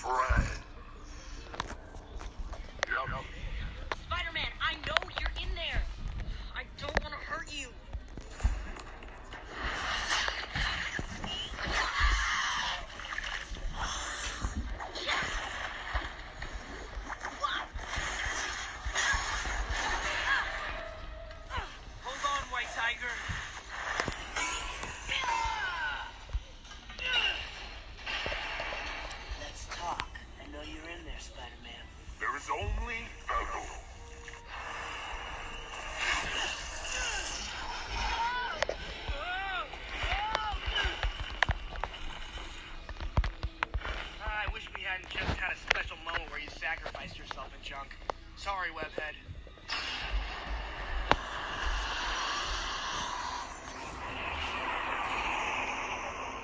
friend. Spider-Man, I know you're in there. I don't want to hurt you. Hold on, White Tiger. Let's talk. I know you're in there, Spider-Man. There is only battle. I wish we hadn't just had a special moment where you sacrificed yourself in junk. Sorry, Webhead.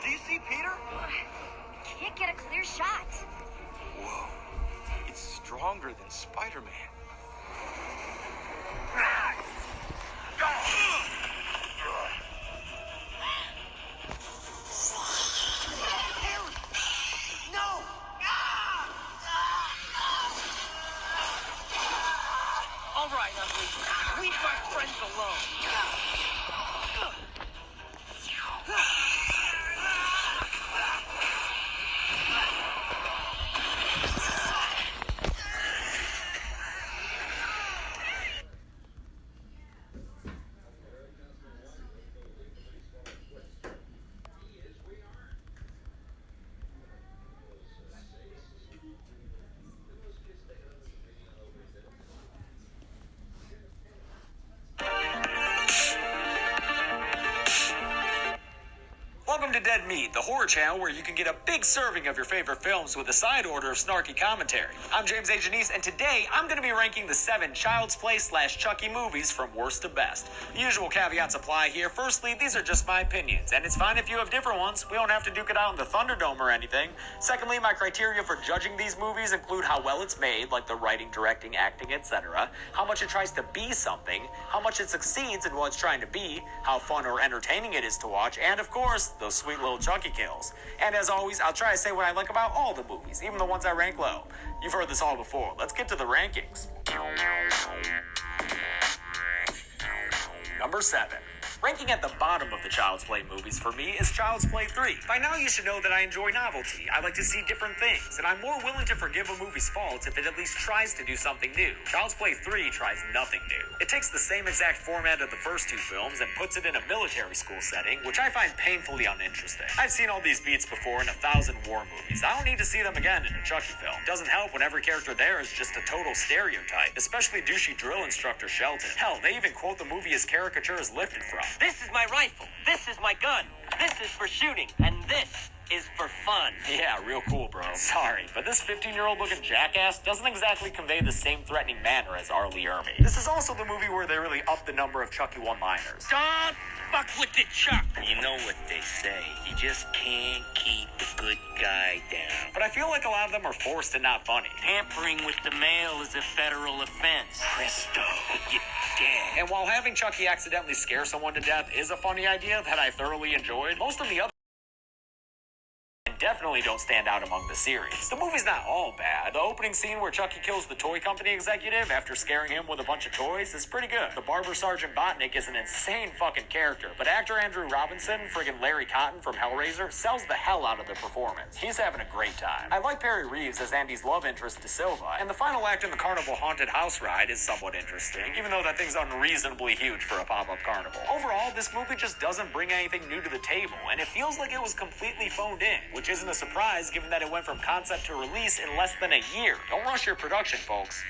Do you see Peter? Can't get a clear shot. Whoa. It's stronger than Spider-Man. No! All right, Ugly. Leave my friends alone. Welcome to Dead Meat, the horror channel where you can get a big serving of your favorite films with a side order of snarky commentary. I'm James A. Janice, and today I'm going to be ranking the 7 Child's Play / Chucky movies from worst to best. The usual caveats apply here. Firstly, these are just my opinions, and it's fine if you have different ones. We don't have to duke it out in the Thunderdome or anything. Secondly, my criteria for judging these movies include how well it's made, like the writing, directing, acting, etc., how much it tries to be something, how much it succeeds in what it's trying to be, how fun or entertaining it is to watch, and of course, those sweet little Chucky kills. And as always, I'll try to say what I like about all the movies, even the ones I rank low. You've heard this all before. Let's get to the rankings. Number 7. Ranking at the bottom of the Child's Play movies for me is Child's Play 3. By now you should know that I enjoy novelty. I like to see different things, and I'm more willing to forgive a movie's faults if it at least tries to do something new. Child's Play 3 tries nothing new. It takes the same exact format of the first 2 films and puts it in a military school setting, which I find painfully uninteresting. I've seen all these beats before in 1,000 war movies. I don't need to see them again in a Chucky film. Doesn't help when every character there is just a total stereotype, especially douchey drill instructor Shelton. Hell, they even quote the movie his caricature is lifted from. This is my rifle. This is my gun. This is for shooting. And this is for fun. Yeah, real cool, bro. Sorry, but this 15-year-old looking jackass doesn't exactly convey the same threatening manner as R. Lee Ermey. This is also the movie where they really up the number of Chucky one-liners. Don't fuck with the Chuck. You know what they say. You just can't keep the good guy down. But I feel like a lot of them are forced and not funny. Tampering with the mail is a federal offense. Presto, you're dead. And while having Chucky accidentally scare someone to death is a funny idea that I thoroughly enjoyed, most of the other definitely don't stand out among the series. The movie's not all bad. The opening scene where Chucky kills the toy company executive after scaring him with a bunch of toys is pretty good. The barber Sergeant Botnick is an insane fucking character, but actor Andrew Robinson, friggin' Larry Cotton from Hellraiser, sells the hell out of the performance. He's having a great time. I like Perry Reeves as Andy's love interest De Silva, and the final act in the Carnival Haunted House ride is somewhat interesting, even though that thing's unreasonably huge for a pop-up carnival. Overall, this movie just doesn't bring anything new to the table, and it feels like it was completely phoned in, which isn't a surprise given that it went from concept to release in less than a year. Don't rush your production, folks.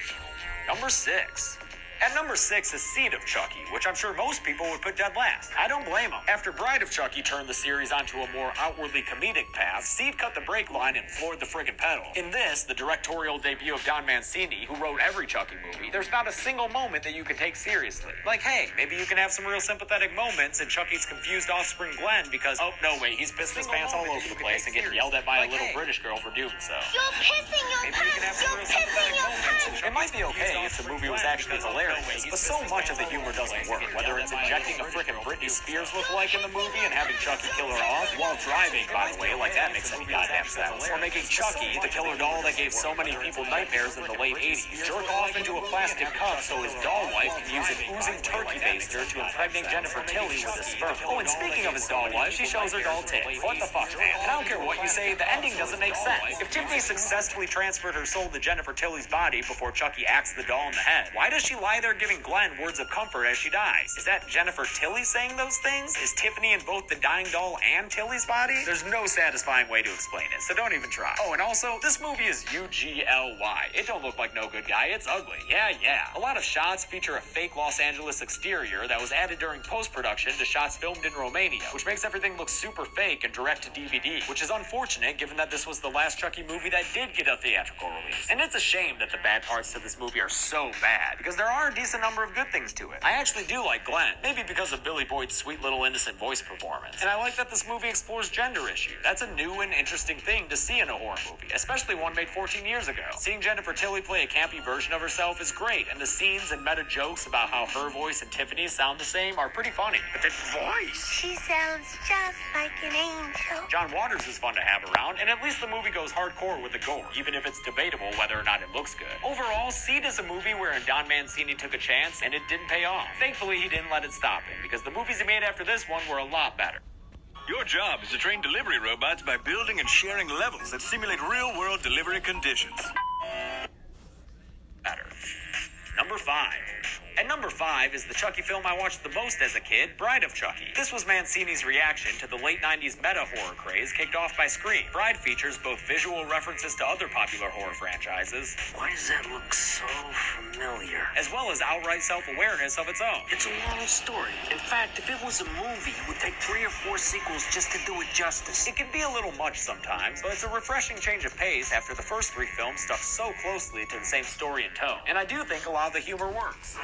Number 6. At number 6 is Seed of Chucky, which I'm sure most people would put dead last. I don't blame them. After Bride of Chucky turned the series onto a more outwardly comedic path, Seed cut the brake line and floored the friggin' pedal. In this, the directorial debut of Don Mancini, who wrote every Chucky movie, there's not a single moment that you can take seriously. Like, hey, maybe you can have some real sympathetic moments in Chucky's confused offspring Glenn because, oh, no, wait, he's pissing his pants all over the place and getting yelled at by a little British girl for doing so. You're pissing your pants! You're pissing your pants! It might be okay if the movie was actually hilarious. hilarious, but so much of the humor doesn't work, whether it's injecting a frickin' Britney Spears look-alike in the movie and having Chucky kill her off, while driving, by the way, like that makes any goddamn sense, or making Chucky, the killer doll that gave so many people nightmares in the late 80s, jerk off into a plastic cup so his doll wife can use an oozing turkey baster to impregnate Jennifer Tilly with his sperm. Oh, and speaking of his doll wife, she shows her doll tits. What the fuck, man? And I don't care what you say, the ending doesn't make sense. If Tiffany successfully transferred her soul to Jennifer Tilly's body before Chucky axed the doll in the head, why does she lie there giving Glenn words of comfort as she dies? Is that Jennifer Tilly saying those things? Is Tiffany in both the dying doll and Tilly's body? There's no satisfying way to explain it, so don't even try. Oh, and also, this movie is UGLY. It don't look like no good guy, it's ugly. Yeah. A lot of shots feature a fake Los Angeles exterior that was added during post-production to shots filmed in Romania, which makes everything look super fake and direct to DVD, which is unfortunate given that this was the last Chucky movie that did get a theatrical release. And it's a shame that the bad parts to this movie are so bad, because there are a decent number of good things to it. I actually do like Glenn, maybe because of Billy Boyd's sweet little innocent voice performance. And I like that this movie explores gender issues. That's a new and interesting thing to see in a horror movie, especially one made 14 years ago. Seeing Jennifer Tilly play a campy version of herself is great, and the scenes and meta jokes about how her voice and Tiffany's sound the same are pretty funny. But that voice! She sounds just like an angel. John Waters is fun to have around, and at least the movie goes hardcore with the gore, even if it's debatable whether or not it looks good. Overall, Seed is a movie wherein Don Mancini took a chance, and it didn't pay off. Thankfully, he didn't let it stop him, because the movies he made after this one were a lot better. Your job is to train delivery robots by building and sharing levels that simulate real-world delivery conditions. Number 5. At number 5 is the Chucky film I watched the most as a kid, Bride of Chucky. This was Mancini's reaction to the late 90s meta-horror craze kicked off by Scream. Bride features both visual references to other popular horror franchises, Why does that look so familiar? as well as outright self-awareness of its own. It's a long story. In fact, if it was a movie, it would take 3 or 4 sequels just to do it justice. It can be a little much sometimes, but it's a refreshing change of pace after the first 3 films stuck so closely to the same story and tone. And I do think a lot of the humor works.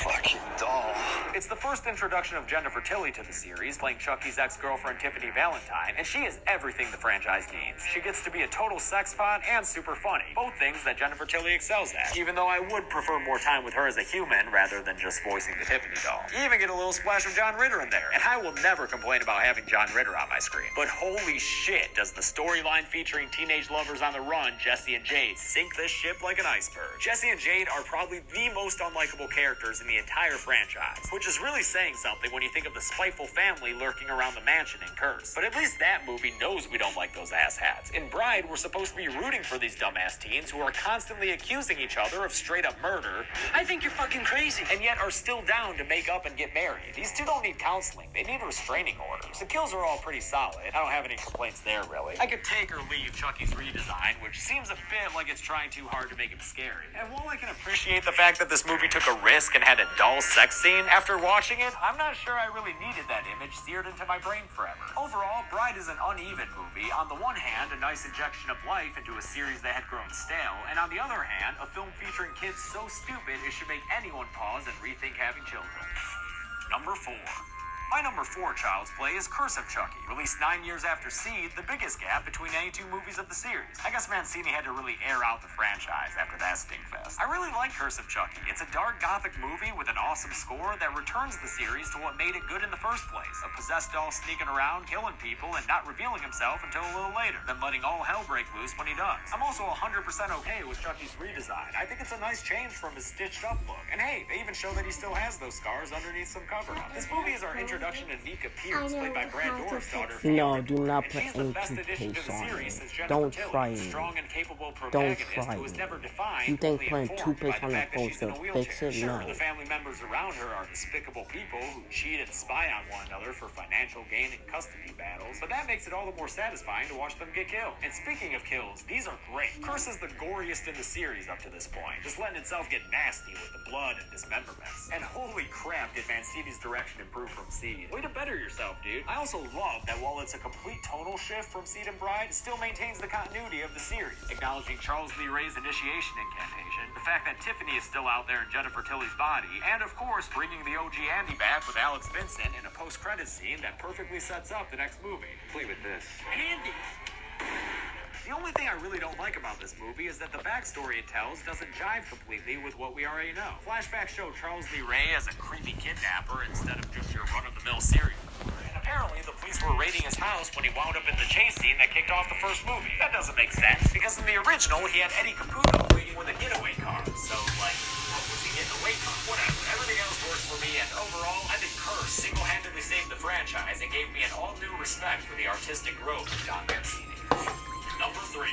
Fucking doll. It's the first introduction of Jennifer Tilly to the series, playing Chucky's ex-girlfriend Tiffany Valentine, and she is everything the franchise needs. She gets to be a total sex pot and super funny, both things that Jennifer Tilly excels at, even though I would prefer more time with her as a human rather than just voicing the Tiffany doll. You even get a little splash of John Ritter in there, and I will never complain about having John Ritter on my screen. But holy shit, does the storyline featuring teenage lovers on the run, Jesse and Jade, sink this ship like an iceberg. Jesse and Jade are probably the most unlikable characters in the entire franchise, which is really saying something when you think of the spiteful family lurking around the mansion in Curse. But at least that movie knows we don't like those asshats. In Bride, we're supposed to be rooting for these dumbass teens who are constantly accusing each other of straight up murder, I think you're fucking crazy. and yet are still down to make up and get married. These two don't need counseling, they need restraining orders. The kills are all pretty solid. I don't have any complaints there, really. I could take or leave Chucky's redesign, which seems a bit like it's trying too hard to make him scary. And while I can appreciate the fact that this movie took a risk and had a doll sex scene, after watching it, I'm not sure I really needed that image seared into my brain forever. Overall, Bride is an uneven movie. On the one hand, a nice injection of life into a series that had grown stale, and on the other hand, a film featuring kids so stupid it should make anyone pause and rethink having children. Number 4. My number 4 Child's Play is Curse of Chucky, released 9 years after Seed, the biggest gap between any 2 movies of the series. I guess Mancini had to really air out the franchise after that stinkfest. I really like Curse of Chucky. It's a dark gothic movie with an awesome score that returns the series to what made it good in the first place. A possessed doll sneaking around, killing people, and not revealing himself until a little later, then letting all hell break loose when he does. I'm also 100% okay with Chucky's redesign. I think it's a nice change from his stitched up look. And hey, they even show that he still has those scars underneath some cover-up. This movie is our introduction to Nika Pierce, played by Brad Dourif's daughter. No, do not And put she's the any best addition to toothpaste the on series it. since Jennifer Don't Tilly, try a it. strong and capable Don't protagonist try who was it. never defined, You think only putting informed toothpaste by on the the fact that phone she's in a will fix wheelchair. it? Sure, No. the family members around her are despicable people who cheat and spy on one another for financial gain and custody battles, but that makes it all the more satisfying to watch them get killed. And speaking of kills, these are great. Curse is the goriest in the series up to this point, just letting itself get nasty with the blood and dismemberments. And holy crap, did Mancini's direction improve from Seed. Way to better yourself, dude. I also love that while it's a complete tonal shift from Seed and Bride, it still maintains the continuity of the series, acknowledging Charles Lee Ray's initiation incantation, the fact that Tiffany is still out there in Jennifer Tilly's body, and of course, bringing the OG Andy back with Alex Vincent in a post-credits scene that perfectly sets up the next movie. Complete with this. Andy! The only thing I really don't like about this movie is that the backstory it tells doesn't jive completely with what we already know. Flashbacks show Charles Lee Ray as a creepy kidnapper instead of just your run-of-the-mill serial killer. And apparently the police were raiding his house when he wound up in the chase scene that kicked off the first movie. That doesn't make sense, because in the original, he had Eddie Caputo waiting with a getaway car. So, like, what was he getting away from? Whatever. Everything else works for me, and overall, I think Curse single-handedly saved the franchise and gave me an all-new respect for the artistic growth of Don Mancini. Number 3.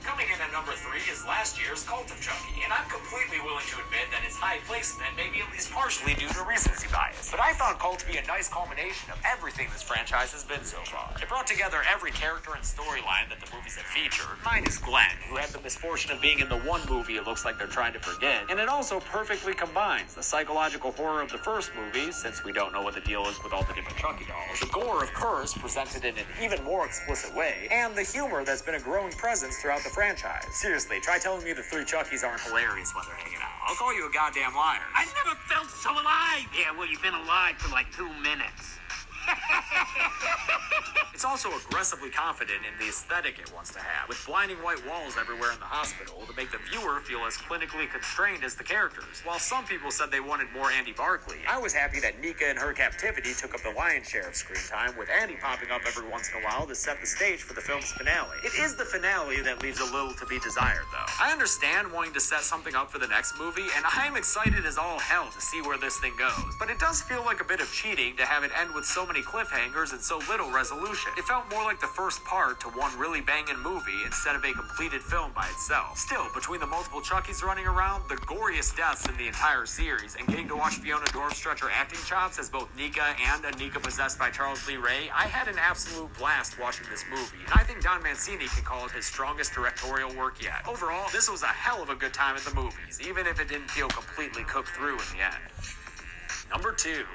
Coming in at number 3 is last year's Cult of Chucky, and I'm completely willing to admit that its high placement may be at least partially due to recency bias. But I found Cult to be a nice culmination of everything this franchise has been so far. It brought together every character and storyline that the movies have featured, minus Glenn, who had the misfortune of being in the one movie it looks like they're trying to forget, and it also perfectly combines the psychological horror of the first movie, since we don't know what the deal is with all the different Chucky dolls, the gore of Curse presented in an even more explicit way, and the humor that's been a growing presence throughout the franchise. Seriously, try telling me the 3 Chuckies aren't hilarious when they're hanging out. I'll call you a goddamn liar. I never felt so alive. Yeah, well, you've been alive for like 2 minutes. It's also aggressively confident in the aesthetic it wants to have, with blinding white walls everywhere in the hospital to make the viewer feel as clinically constrained as the characters. While some people said they wanted more Andy Barclay, I was happy that Nika in her captivity took up the lion's share of screen time, with Andy popping up every once in a while to set the stage for the film's finale. It is the finale that leaves a little to be desired, though. I understand wanting to set something up for the next movie, and I'm excited as all hell to see where this thing goes, but it does feel like a bit of cheating to have it end with so many cliffhangers and so little resolution. It felt more like the first part to one really banging movie instead of a completed film by itself. Still, between the multiple Chuckies running around, the goriest deaths in the entire series, and getting to watch Fiona Dorff stretch her acting chops as both Nika and a Nika possessed by Charles Lee Ray, I had an absolute blast watching this movie, and I think Don Mancini can call it his strongest directorial work yet. Overall, this was a hell of a good time at the movies, even if it didn't feel completely cooked through in the end. Number 2.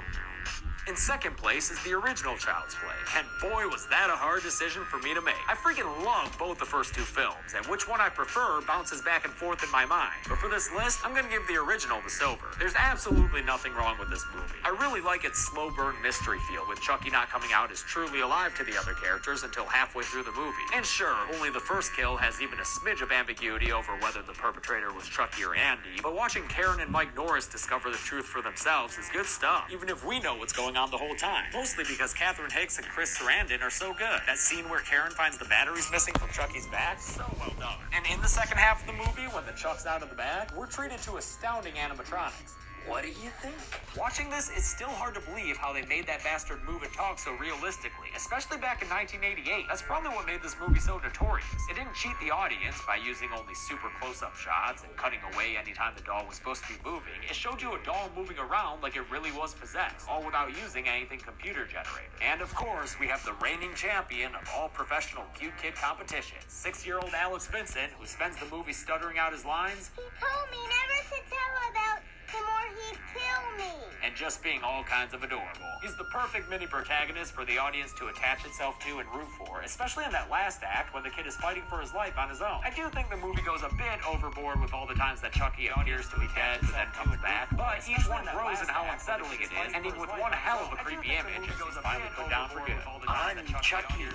In second place is the original Child's Play, and boy was that a hard decision for me to make. I freaking love both the first 2 films, and which one I prefer bounces back and forth in my mind. But for this list, I'm gonna give the original the silver. There's absolutely nothing wrong with this movie. I really like its slow burn mystery feel, with Chucky not coming out as truly alive to the other characters until halfway through the movie. And sure, only the first kill has even a smidge of ambiguity over whether the perpetrator was Chucky or Andy, but watching Karen and Mike Norris discover the truth for themselves is good stuff, even if we know what's going on the whole time. Mostly because Catherine Hicks and Chris Sarandon are so good. That scene where Karen finds the batteries missing from Chucky's back, so well done. And in the second half of the movie, when the Chuck's out of the bag, we're treated to astounding animatronics. What do you think? Watching this, it's still hard to believe how they made that bastard move and talk so realistically, especially back in 1988. That's probably what made this movie so notorious. It didn't cheat the audience by using only super close-up shots and cutting away anytime the doll was supposed to be moving. It showed you a doll moving around like it really was possessed, all without using anything computer-generated. And of course, we have the reigning champion of all professional cute kid competitions, 6-year-old Alex Vincent, who spends the movie stuttering out his lines. He told me never to tell about him or he'd kill me. And just being all kinds of adorable. He's the perfect mini protagonist for the audience to attach itself to and root for, especially in that last act when the kid is fighting for his life on his own. I do think the movie goes a bit overboard with all the times that Chucky appears to be dead but then comes back, but each one grows in how unsettling it is, ending with one hell of a creepy image as he's finally put down for good. I'm Chucky.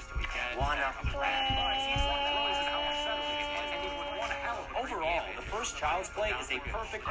Wanna Overall, the first Child's Play is a perfect